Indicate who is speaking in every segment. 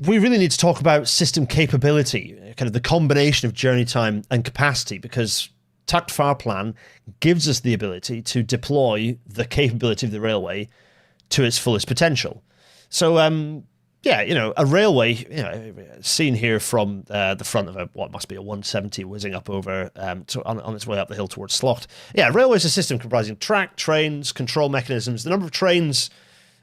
Speaker 1: we really need to talk about system capability, kind of the combination of journey time and capacity, because Takt Fahrplan gives us the ability to deploy the capability of the railway to its fullest potential. So, a railway, seen here from the front of what must be a 170 whizzing up over on its way up the hill towards Slough. Yeah, railway is a system comprising track, trains, control mechanisms. The number of trains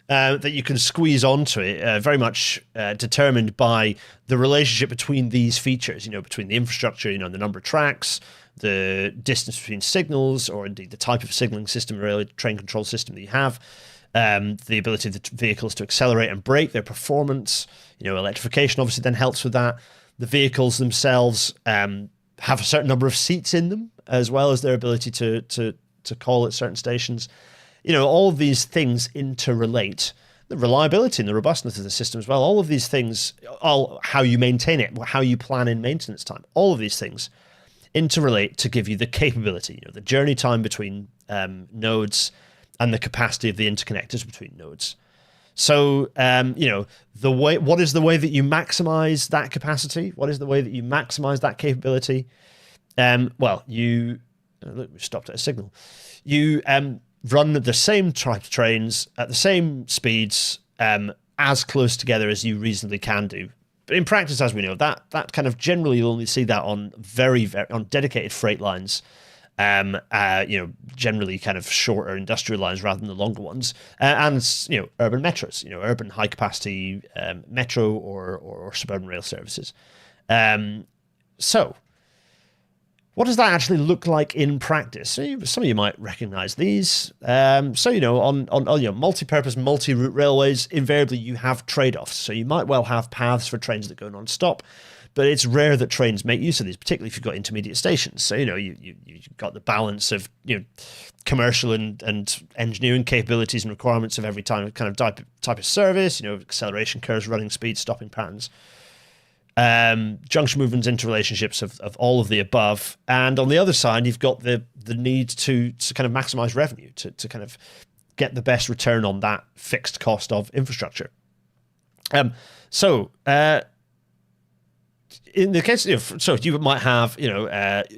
Speaker 1: that you can squeeze onto it, very much determined by the relationship between these features, between the infrastructure, the number of tracks, the distance between signals, or indeed the type of signaling system, railway train control system that you have, the ability of the vehicles to accelerate and brake, their performance, electrification obviously then helps with that. The vehicles themselves have a certain number of seats in them, as well as their ability to call at certain stations. All of these things interrelate. The reliability and the robustness of the system as well. All of these things, how you maintain it, how you plan in maintenance time, all of these things interrelate to give you the capability, the journey time between nodes and the capacity of the interconnectors between nodes. So, what is the way that you maximize that capacity? What is the way that you maximize that capability? Look, we stopped at a signal. You run the same type of trains at the same speeds, as close together as you reasonably can do. But in practice, as we know, that kind of generally you'll only see that on very on dedicated freight lines, generally kind of shorter industrial lines rather than the longer ones, and urban metros, urban high capacity metro or suburban rail services. So, what does that actually look like in practice? So some of you might recognize these. On multi-purpose, multi-route railways, invariably you have trade-offs. So you might well have paths for trains that go non-stop, but it's rare that trains make use of these, particularly if you've got intermediate stations. So, you've got the balance of, commercial and engineering capabilities and requirements of every kind of type of service, acceleration curves, running speed, stopping patterns. Junction movements, interrelationships of all of the above. And on the other side, you've got the need to kind of maximize revenue, to kind of get the best return on that fixed cost of infrastructure. In the case of, so you might have,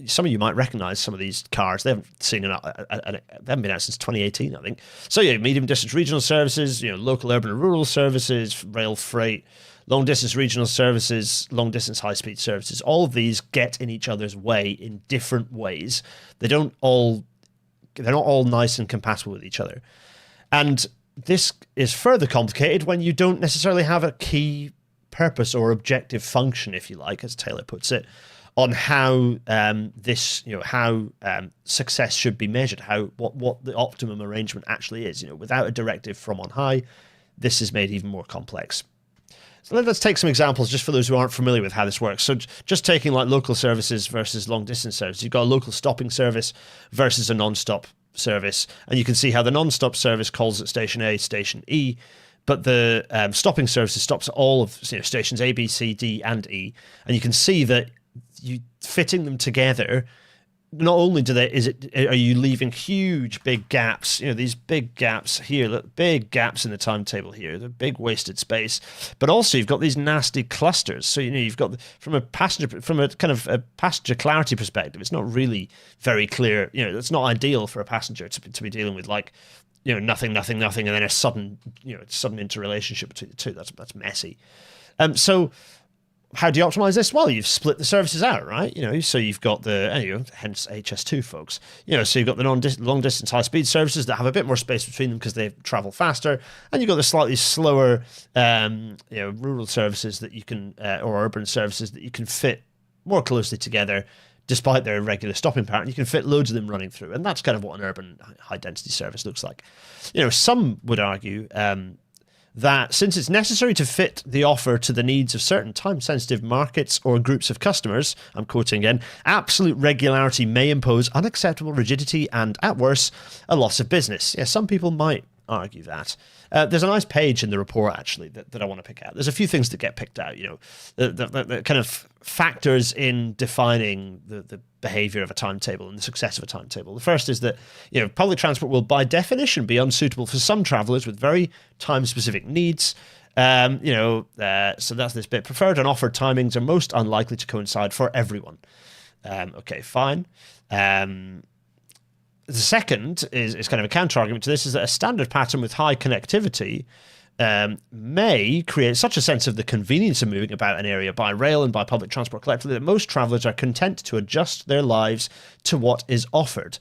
Speaker 1: some of you might recognize some of these cars. They haven't been out since 2018, I think. So medium distance regional services, local urban and rural services, rail freight, long distance regional services, long distance high speed services. All of these get in each other's way in different ways. They're not all nice and compatible with each other. And this is further complicated when you don't necessarily have a key purpose or objective function, if you like, as Taylor puts it, on how success should be measured, what the optimum arrangement actually is. Without a directive from on high, this is made even more complex. So let's take some examples just for those who aren't familiar with how this works. So just taking like local services versus long distance service. You've got a local stopping service versus a non-stop service, and you can see how the non-stop service calls at station A, station E, but the stopping services stops at all of stations A, B, C, D, and E, and you can see that you fitting them together. Not only are you leaving huge big gaps, these big gaps here, look, big gaps in the timetable here, the big wasted space, but also you've got these nasty clusters. So you've got from a kind of a passenger clarity perspective, it's not really very clear. It's not ideal for a passenger to be dealing with nothing, and then a sudden interrelationship between the two. That's messy. So how do you optimize this? Well, you've split the services out, right? So you've got hence HS2, folks. So you've got the long distance high speed services that have a bit more space between them because they travel faster, and you've got the slightly slower, rural services that you can, or urban services that you can fit more closely together, despite their irregular stopping pattern. You can fit loads of them running through, and that's kind of what an urban high density service looks like. Some would argue that since it's necessary to fit the offer to the needs of certain time-sensitive markets or groups of customers, I'm quoting again, absolute regularity may impose unacceptable rigidity and, at worst, a loss of business. Yeah, some people might argue that. There's a nice page in the report, actually, that I want to pick out. There's a few things that get picked out, the kind of factors in defining the behavior of a timetable and the success of a timetable. The first is that, public transport will, by definition, be unsuitable for some travelers with very time-specific needs, So that's this bit. Preferred and offered timings are most unlikely to coincide for everyone. Okay, fine. The second is kind of a counter argument to this, is that a standard pattern with high connectivity may create such a sense of the convenience of moving about an area by rail and by public transport collectively that most travellers are content to adjust their lives to what is offered.